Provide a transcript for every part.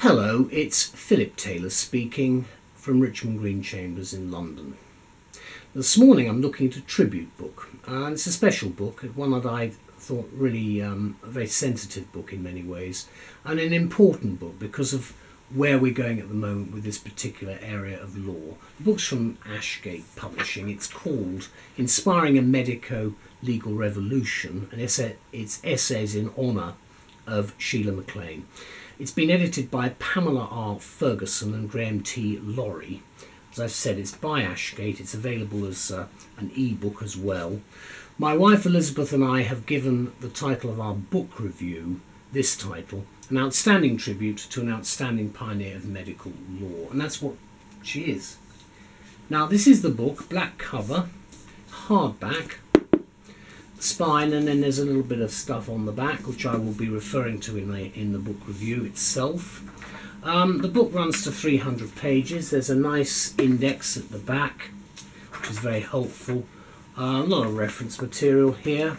Hello, it's Philip Taylor speaking from Richmond Green Chambers in London. This morning I'm looking at a tribute book, and it's a special book, one that I thought really a very sensitive book in many ways, and an important book because of where we're going at the moment with this particular area of law. The book's from Ashgate Publishing. It's called Inspiring a Medico-Legal Revolution, and it's essays in honour of Sheila McLean. It's been edited by Pamela R. Ferguson and Graeme T. Laurie. As I've said, it's by Ashgate. It's available as an ebook as well. My wife Elizabeth and I have given the title of our book review, this title, An Outstanding Tribute to an Outstanding Pioneer of Medical Law. And that's what she is. Now, this is the book, black cover, hardback, spine, and then there's a little bit of stuff on the back which I will be referring to in the book review itself. The book runs to 300 pages. There's a nice index at the back which is very helpful. A lot of reference material here,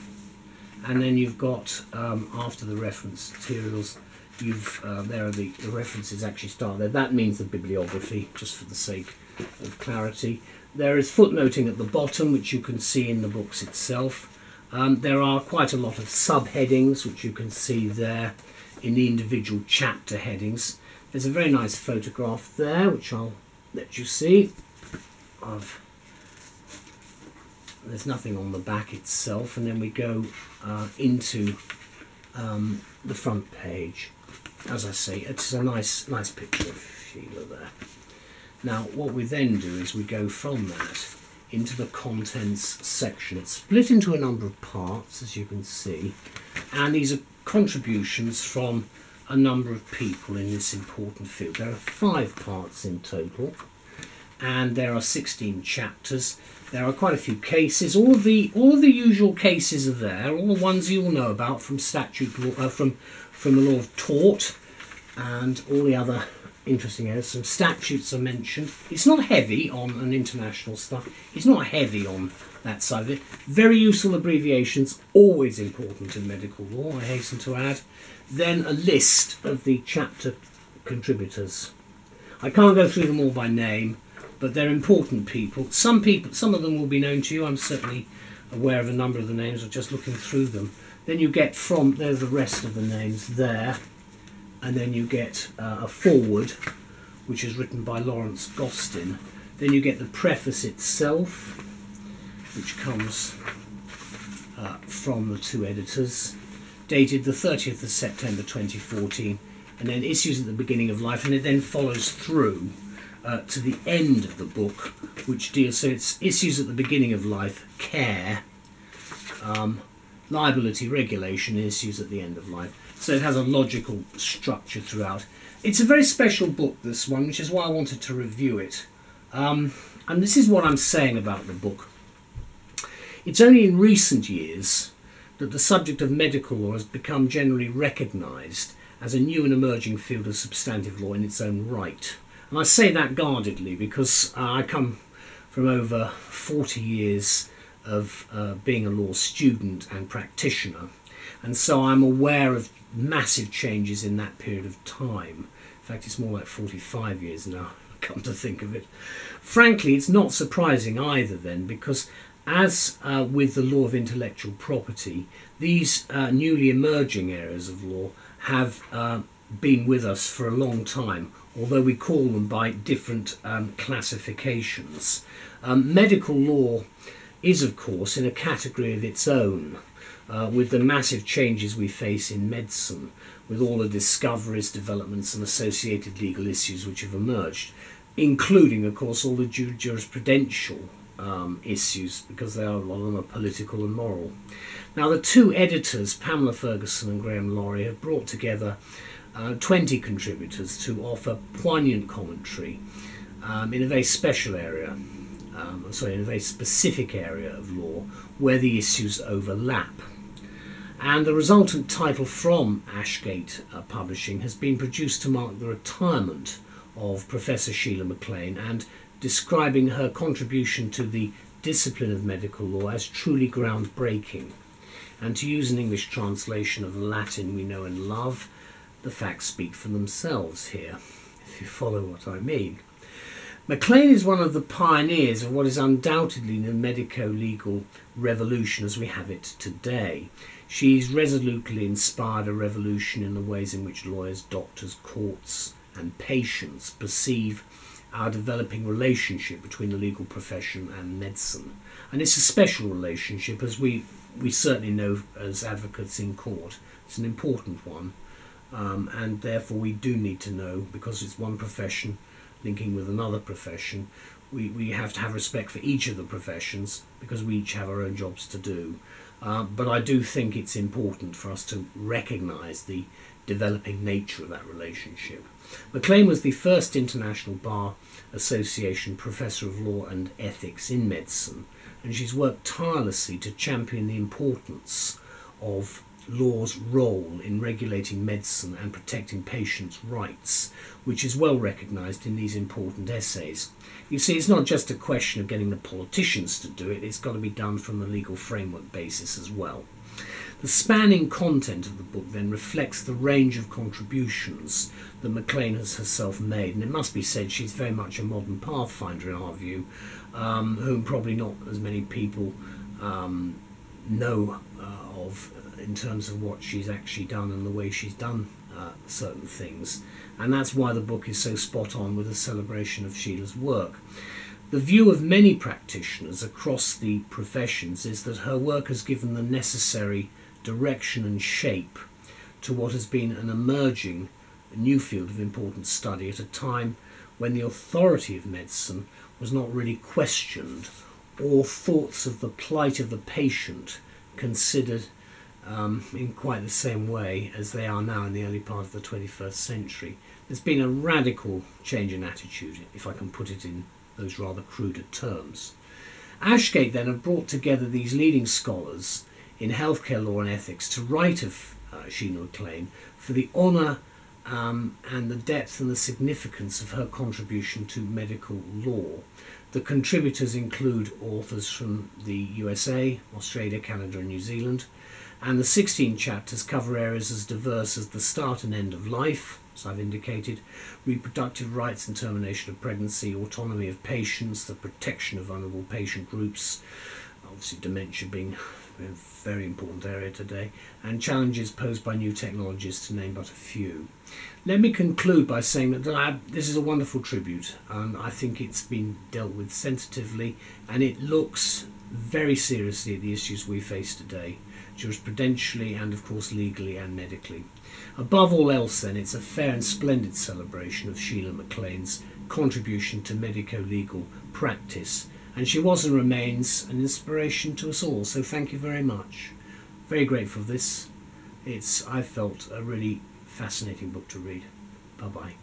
and then you've got after the reference materials there are the references actually start there. That means the bibliography, just for the sake of clarity. There is footnoting at the bottom which you can see in the books itself. There are quite a lot of subheadings which you can see there in the individual chapter headings. There's a very nice photograph there which I'll let you see. There's nothing on the back itself, and then we go into the front page. As I say, it's a nice picture of Sheila there. Now what we then do is we go from that into the contents section. It's split into a number of parts, as you can see, and these are contributions from a number of people in this important field. There are 5 parts in total, and there are 16 chapters. There are quite a few cases. All of the usual cases are there, all the ones you all know about from statute law, from the law of tort, and all the other interesting areas. Some statutes are mentioned. It's not heavy on an international stuff. It's not heavy on that side of it. Very useful abbreviations, always important in medical law, I hasten to add. Then a list of the chapter contributors. I can't go through them all by name, but they're important people. Some of them will be known to you. I'm certainly aware of a number of the names, or just looking through them. Then you get there's the rest of the names there. And then you get a foreword, which is written by Lawrence Gostin. Then you get the preface itself, which comes from the 2 editors, dated the 30th of September 2014, and then issues at the beginning of life, and it then follows through to the end of the book, which deals, so it's issues at the beginning of life, care, liability, regulation, issues at the end of life. So it has a logical structure throughout. It's a very special book, this one, which is why I wanted to review it. And this is what I'm saying about the book. It's only in recent years that the subject of medical law has become generally recognised as a new and emerging field of substantive law in its own right. And I say that guardedly because I come from over 40 years of being a law student and practitioner, and so I'm aware of massive changes in that period of time. In fact, it's more like 45 years now, come to think of it. Frankly, it's not surprising either then, because as with the law of intellectual property, these newly emerging areas of law have been with us for a long time, although we call them by different classifications. Medical law is, of course, in a category of its own, with the massive changes we face in medicine, with all the discoveries, developments and associated legal issues which have emerged, including, of course, all the jurisprudential issues, because a lot of them are political and moral. Now, the 2 editors, Pamela Ferguson and Graeme Laurie, have brought together 20 contributors to offer poignant commentary in a very special area, in a very specific area of law where the issues overlap. And the resultant title from Ashgate Publishing has been produced to mark the retirement of Professor Sheila McLean, and describing her contribution to the discipline of medical law as truly groundbreaking. And to use an English translation of the Latin we know and love, the facts speak for themselves here, if you follow what I mean. McLean is one of the pioneers of what is undoubtedly the medico-legal revolution as we have it today. She's resolutely inspired a revolution in the ways in which lawyers, doctors, courts and patients perceive our developing relationship between the legal profession and medicine. And it's a special relationship, as we certainly know as advocates in court. It's an important one, and therefore we do need to know, because it's one profession linking with another profession, we have to have respect for each of the professions, because we each have our own jobs to do. But I do think it's important for us to recognise the developing nature of that relationship. McLean was the first International Bar Association Professor of Law and Ethics in medicine, and she's worked tirelessly to champion the importance of law's role in regulating medicine and protecting patients' rights, which is well recognised in these important essays. You see, it's not just a question of getting the politicians to do it, it's got to be done from the legal framework basis as well. The spanning content of the book then reflects the range of contributions that McLean has herself made, and it must be said she's very much a modern pathfinder in our view, whom probably not as many people know of in terms of what she's actually done and the way she's done certain things. And that's why the book is so spot on with a celebration of Sheila's work. The view of many practitioners across the professions is that her work has given the necessary direction and shape to what has been an emerging new field of important study at a time when the authority of medicine was not really questioned, or thoughts of the plight of the patient considered in quite the same way as they are now in the early part of the 21st century. There's been a radical change in attitude, if I can put it in those rather cruder terms. Ashgate then have brought together these leading scholars in healthcare law and ethics to write of Sheila McLean for the honour and the depth and the significance of her contribution to medical law. The contributors include authors from the USA, Australia, Canada and New Zealand, and the 16 chapters cover areas as diverse as the start and end of life, as I've indicated, reproductive rights and termination of pregnancy, autonomy of patients, the protection of vulnerable patient groups, obviously dementia being a very important area today, and challenges posed by new technologies, to name but a few. Let me conclude by saying that this is a wonderful tribute, and I think it's been dealt with sensitively, and it looks very seriously at the issues we face today, jurisprudentially and of course legally and medically. Above all else then, it's a fair and splendid celebration of Sheila McLean's contribution to medico-legal practice, and she was and remains an inspiration to us all, so thank you very much. Very grateful for this. It's, I felt, a really fascinating book to read. Bye bye.